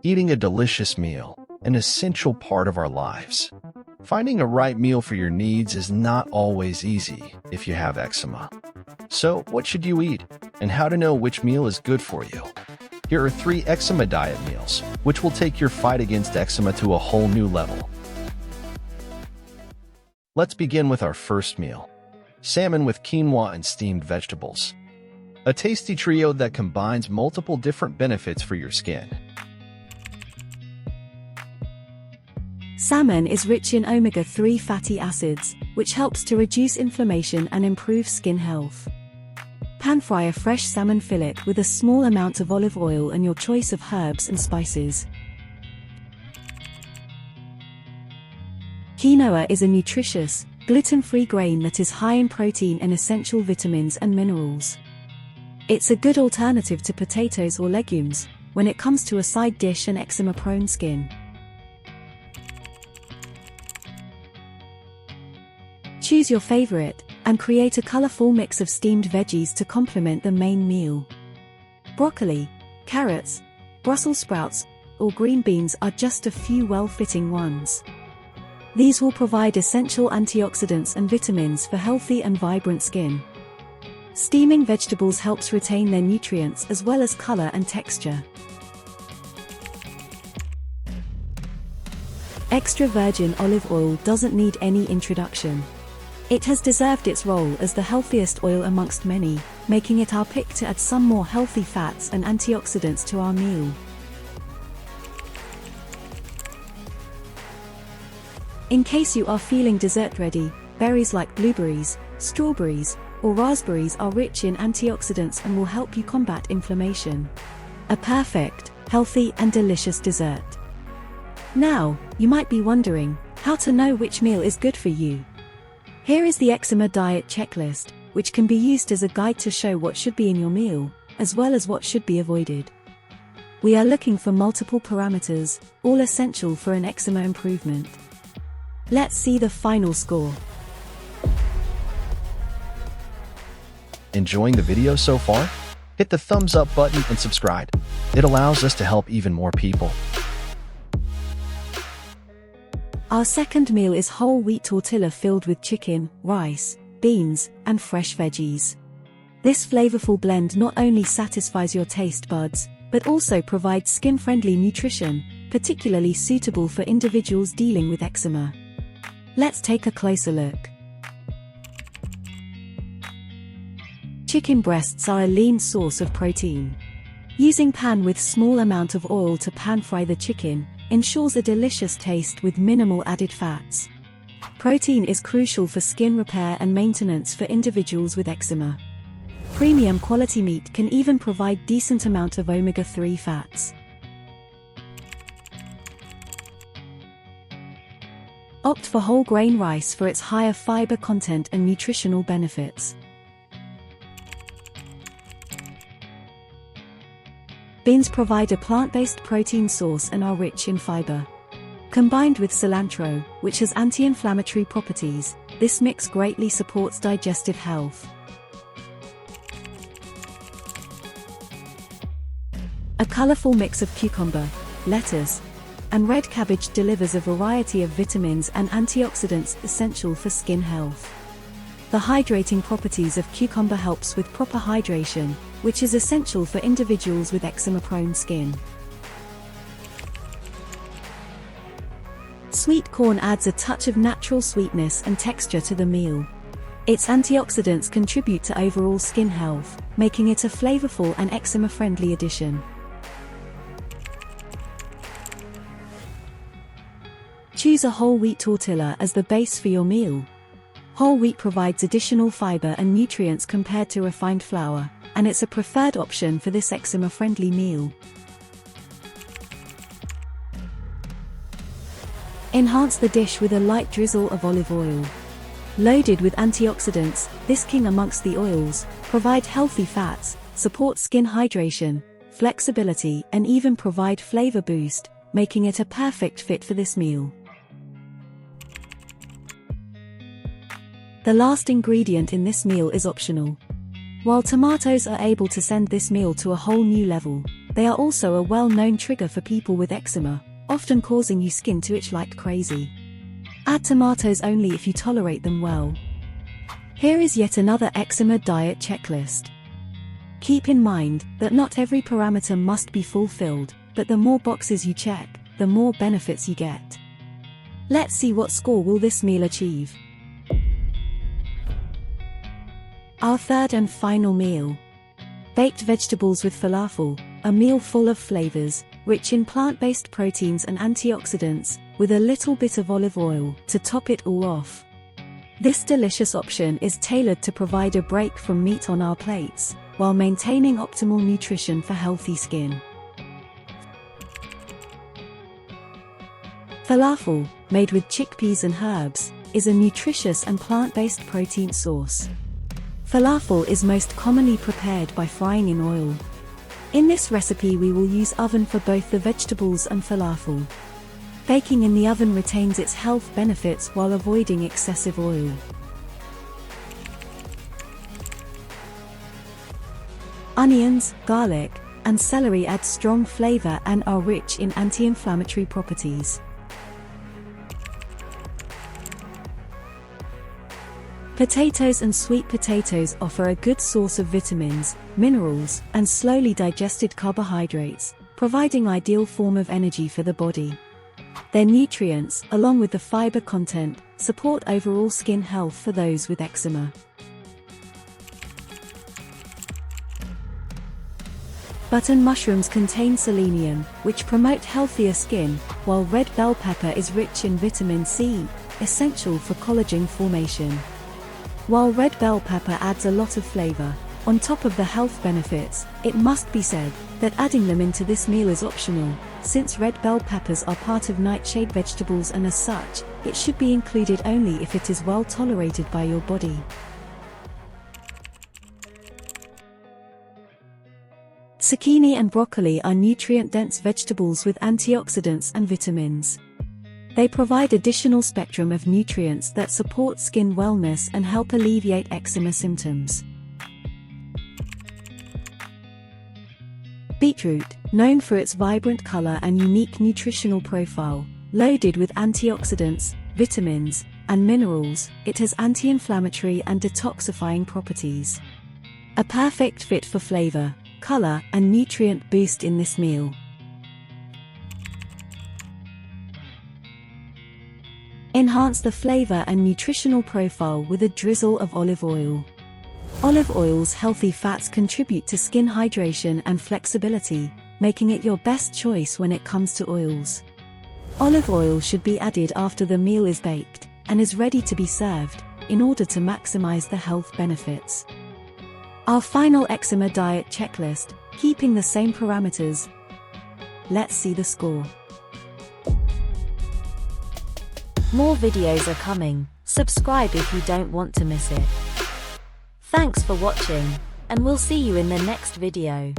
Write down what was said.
Eating a delicious meal, an essential part of our lives. Finding a right meal for your needs is not always easy if you have eczema. So, what should you eat, and how to know which meal is good for you? Here are 3 EczemaDiet meals, which will take your fight against eczema to a whole new level. Let's begin with our first meal. Salmon with quinoa and steamed vegetables. A tasty trio that combines multiple different benefits for your skin. Salmon is rich in omega-3 fatty acids, which helps to reduce inflammation and improve skin health. Pan-fry a fresh salmon fillet with a small amount of olive oil and your choice of herbs and spices. Quinoa is a nutritious, gluten-free grain that is high in protein and essential vitamins and minerals. It's a good alternative to potatoes or legumes when it comes to a side dish and eczema-prone skin. Choose your favorite, and create a colorful mix of steamed veggies to complement the main meal. Broccoli, carrots, Brussels sprouts, or green beans are just a few well-fitting ones. These will provide essential antioxidants and vitamins for healthy and vibrant skin. Steaming vegetables helps retain their nutrients as well as color and texture. Extra virgin olive oil doesn't need any introduction. It has deserved its role as the healthiest oil amongst many, making it our pick to add some more healthy fats and antioxidants to our meal. In case you are feeling dessert ready, berries like blueberries, strawberries, or raspberries are rich in antioxidants and will help you combat inflammation. A perfect, healthy and delicious dessert. Now, you might be wondering, how to know which meal is good for you. Here is the EczemaDiet checklist, which can be used as a guide to show what should be in your meal, as well as what should be avoided. We are looking for multiple parameters, all essential for an eczema improvement. Let's see the final score. Enjoying the video so far? Hit the thumbs up button and subscribe. It allows us to help even more people. Our second meal is whole wheat tortilla filled with chicken, rice, beans, and fresh veggies. This flavorful blend not only satisfies your taste buds, but also provides skin-friendly nutrition, particularly suitable for individuals dealing with eczema. Let's take a closer look. Chicken breasts are a lean source of protein. Using pan with small amount of oil to pan-fry the chicken ensures a delicious taste with minimal added fats. Protein is crucial for skin repair and maintenance for individuals with eczema. Premium quality meat can even provide decent amount of omega-3 fats. Opt for whole grain rice for its higher fiber content and nutritional benefits. Beans provide a plant-based protein source and are rich in fiber. Combined with cilantro, which has anti-inflammatory properties, this mix greatly supports digestive health. A colorful mix of cucumber, lettuce, and red cabbage delivers a variety of vitamins and antioxidants essential for skin health. The hydrating properties of cucumber helps with proper hydration, which is essential for individuals with eczema-prone skin. Sweet corn adds a touch of natural sweetness and texture to the meal. Its antioxidants contribute to overall skin health, making it a flavorful and eczema-friendly addition. Choose a whole wheat tortilla as the base for your meal. Whole wheat provides additional fiber and nutrients compared to refined flour, and it's a preferred option for this eczema-friendly meal. Enhance the dish with a light drizzle of olive oil. Loaded with antioxidants, this king amongst the oils, provide healthy fats, support skin hydration, flexibility, and even provide flavor boost, making it a perfect fit for this meal. The last ingredient in this meal is optional. While tomatoes are able to send this meal to a whole new level, They are also a well-known trigger for people with eczema, often causing your skin to itch like crazy. Add tomatoes only if you tolerate them well. Here is yet another eczema diet checklist. Keep in mind that not every parameter must be fulfilled, but the more boxes you check, the more benefits you get. Let's see what score will this meal achieve. Our third and final meal. Baked vegetables with falafel, a meal full of flavors, rich in plant-based proteins and antioxidants, with a little bit of olive oil to top it all off. This delicious option is tailored to provide a break from meat on our plates, while maintaining optimal nutrition for healthy skin. Falafel, made with chickpeas and herbs, is a nutritious and plant-based protein source. Falafel is most commonly prepared by frying in oil. In this recipe we will use oven for both the vegetables and falafel. Baking in the oven retains its health benefits while avoiding excessive oil. Onions, garlic, and celery add strong flavor and are rich in anti-inflammatory properties. Potatoes and sweet potatoes offer a good source of vitamins, minerals, and slowly digested carbohydrates, providing ideal form of energy for the body. Their nutrients, along with the fiber content, support overall skin health for those with eczema. Button mushrooms contain selenium, which promote healthier skin, while red bell pepper is rich in vitamin C, essential for collagen formation. While red bell pepper adds a lot of flavor, on top of the health benefits, it must be said that adding them into this meal is optional, since red bell peppers are part of nightshade vegetables and as such, it should be included only if it is well tolerated by your body. Zucchini and broccoli are nutrient-dense vegetables with antioxidants and vitamins. They provide additional spectrum of nutrients that support skin wellness and help alleviate eczema symptoms. Beetroot, known for its vibrant color and unique nutritional profile, loaded with antioxidants, vitamins, and minerals, it has anti-inflammatory and detoxifying properties. A perfect fit for flavor, color, and nutrient boost in this meal. Enhance the flavor and nutritional profile with a drizzle of olive oil. Olive oil's healthy fats contribute to skin hydration and flexibility, making it your best choice when it comes to oils. Olive oil should be added after the meal is baked and is ready to be served, in order to maximize the health benefits. Our final eczema diet checklist, keeping the same parameters. Let's see the score. More videos are coming, subscribe if you don't want to miss it. Thanks for watching, and we'll see you in the next video.